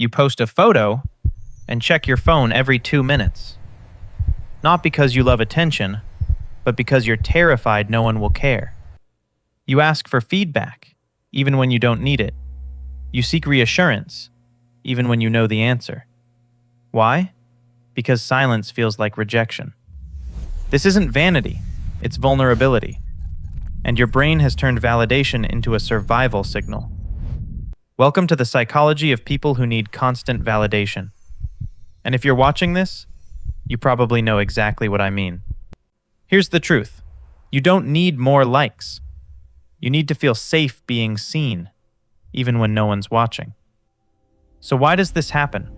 You post a photo and check your phone every 2 minutes. Not because you love attention, but because you're terrified no one will care. You ask for feedback, even when you don't need it. You seek reassurance, even when you know the answer. Why? Because silence feels like rejection. This isn't vanity, it's vulnerability. And your brain has turned validation into a survival signal. Welcome to the psychology of people who need constant validation. And if you're watching this, you probably know exactly what I mean. Here's the truth. You don't need more likes. You need to feel safe being seen, even when no one's watching. So why does this happen?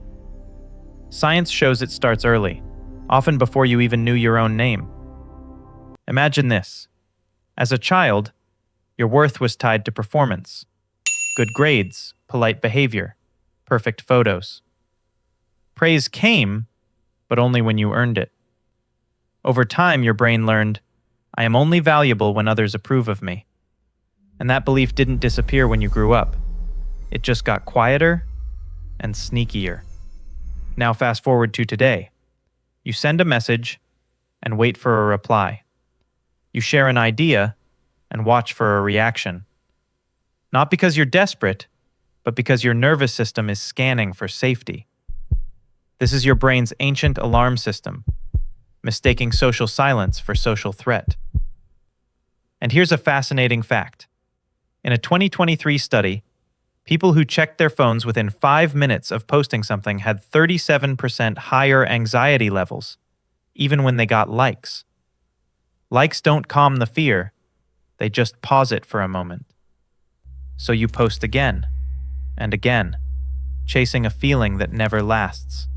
Science shows it starts early, often before you even knew your own name. Imagine this. As a child, your worth was tied to performance. Good grades, polite behavior, perfect photos. Praise came, but only when you earned it. Over time, your brain learned, I am only valuable when others approve of me. And that belief didn't disappear when you grew up. It just got quieter and sneakier. Now fast forward to today. You send a message and wait for a reply. You share an idea and watch for a reaction. Not because you're desperate, but because your nervous system is scanning for safety. This is your brain's ancient alarm system, mistaking social silence for social threat. And here's a fascinating fact. In a 2023 study, people who checked their phones within 5 minutes of posting something had 37% higher anxiety levels, even when they got likes. Likes don't calm the fear, they just pause it for a moment. So you post again and again, chasing a feeling that never lasts.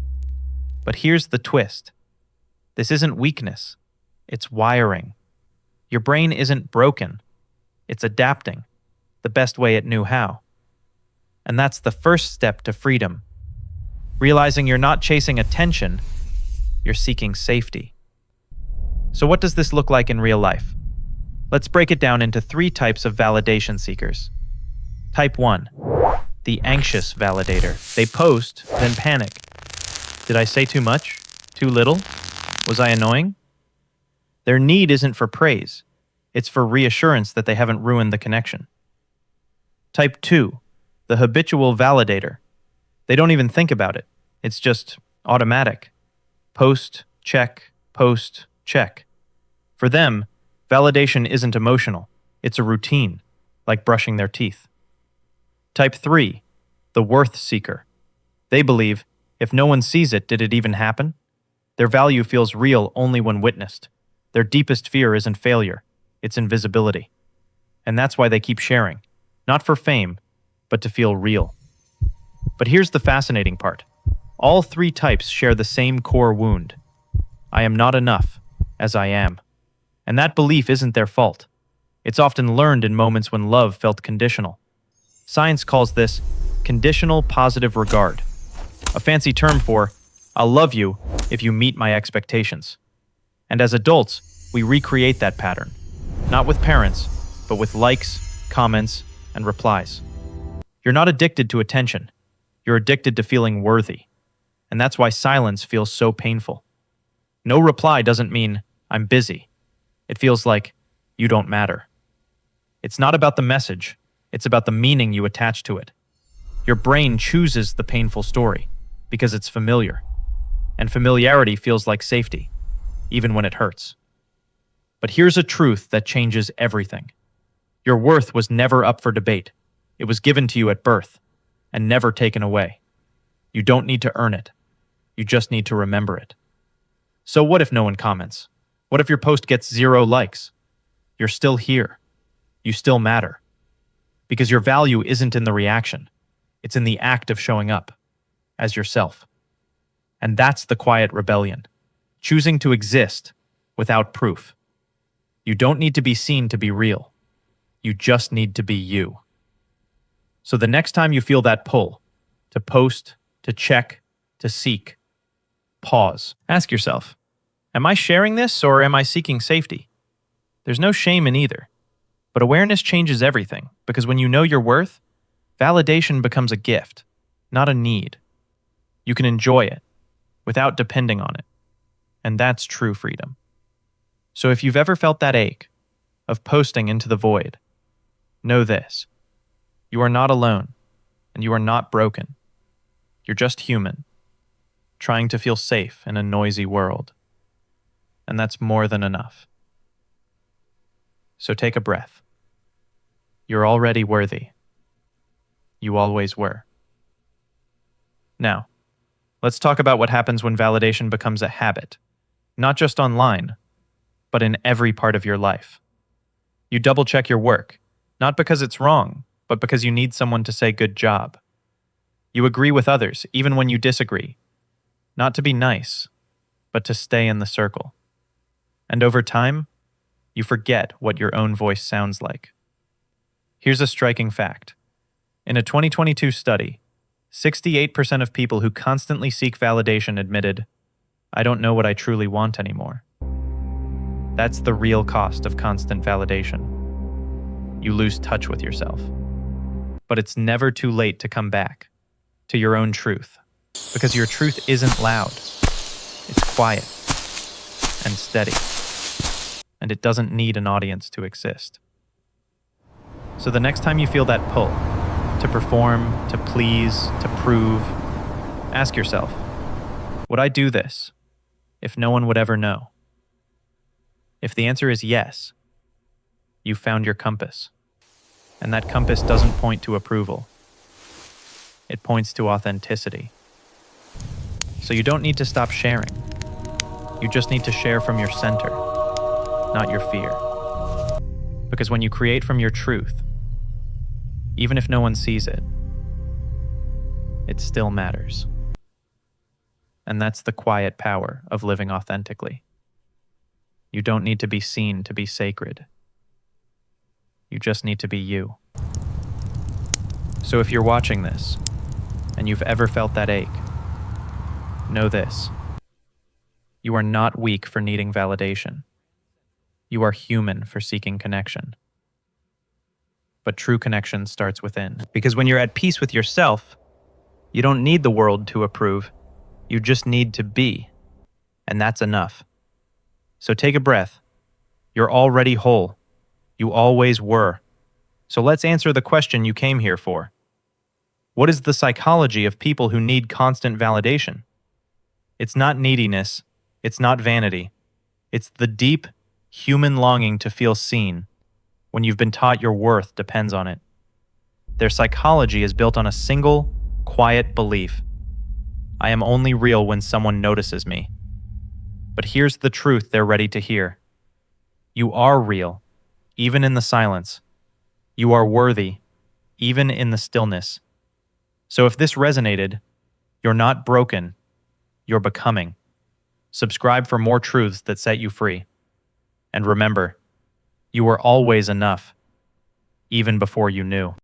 But here's the twist. This isn't weakness, it's wiring. Your brain isn't broken, it's adapting, the best way it knew how. And that's the first step to freedom. Realizing you're not chasing attention, you're seeking safety. So what does this look like in real life? Let's break it down into 3 types of validation seekers. Type 1, the anxious validator. They post, then panic. Did I say too much? Too little? Was I annoying? Their need isn't for praise. It's for reassurance that they haven't ruined the connection. Type 2, the habitual validator. They don't even think about it. It's just automatic. Post, check, check. For them, validation isn't emotional. It's a routine, like brushing their teeth. Type 3, the worth seeker. They believe, if no one sees it, did it even happen? Their value feels real only when witnessed. Their deepest fear isn't failure, it's invisibility. And that's why they keep sharing, not for fame, but to feel real. But here's the fascinating part. All 3 types share the same core wound. I am not enough, as I am. And that belief isn't their fault. It's often learned in moments when love felt conditional. Science calls this conditional positive regard, a fancy term for, I'll love you if you meet my expectations. And as adults, we recreate that pattern, not with parents, but with likes, comments, and replies. You're not addicted to attention. You're addicted to feeling worthy. And that's why silence feels so painful. No reply doesn't mean, I'm busy. It feels like, you don't matter. It's not about the message. It's about the meaning you attach to it. Your brain chooses the painful story because it's familiar. And familiarity feels like safety, even when it hurts. But here's a truth that changes everything. Your worth was never up for debate. It was given to you at birth and never taken away. You don't need to earn it. You just need to remember it. So what if no one comments? What if your post gets 0 likes? You're still here. You still matter. Because your value isn't in the reaction. It's in the act of showing up as yourself. And that's the quiet rebellion. Choosing to exist without proof. You don't need to be seen to be real. You just need to be you. So the next time you feel that pull, to post, to check, to seek, pause. Ask yourself, am I sharing this or am I seeking safety? There's no shame in either. But awareness changes everything, because when you know your worth, validation becomes a gift, not a need. You can enjoy it without depending on it. And that's true freedom. So if you've ever felt that ache of posting into the void, know this. You are not alone, and you are not broken. You're just human, trying to feel safe in a noisy world. And that's more than enough. So take a breath. You're already worthy. You always were. Now, let's talk about what happens when validation becomes a habit, not just online, but in every part of your life. You double-check your work, not because it's wrong, but because you need someone to say good job. You agree with others, even when you disagree, not to be nice, but to stay in the circle. And over time, you forget what your own voice sounds like. Here's a striking fact. In a 2022 study, 68% of people who constantly seek validation admitted, "I don't know what I truly want anymore." That's the real cost of constant validation. You lose touch with yourself. But it's never too late to come back to your own truth, because your truth isn't loud. It's quiet and steady, and it doesn't need an audience to exist. So the next time you feel that pull, to perform, to please, to prove, ask yourself, would I do this if no one would ever know? If the answer is yes, you've found your compass. And that compass doesn't point to approval. It points to authenticity. So you don't need to stop sharing. You just need to share from your center, not your fear. Because when you create from your truth, even if no one sees it, it still matters. And that's the quiet power of living authentically. You don't need to be seen to be sacred. You just need to be you. So if you're watching this, and you've ever felt that ache, know this. You are not weak for needing validation. You are human for seeking connection. But true connection starts within. Because when you're at peace with yourself, you don't need the world to approve. You just need to be. And that's enough. So take a breath. You're already whole. You always were. So let's answer the question you came here for. What is the psychology of people who need constant validation? It's not neediness. It's not vanity. It's the deep, human longing to feel seen when you've been taught your worth depends on it. Their psychology is built on a single, quiet belief. I am only real when someone notices me. But here's the truth they're ready to hear. You are real, even in the silence. You are worthy, even in the stillness. So if this resonated, you're not broken, you're becoming. Subscribe for more truths that set you free. And remember, you were always enough, even before you knew.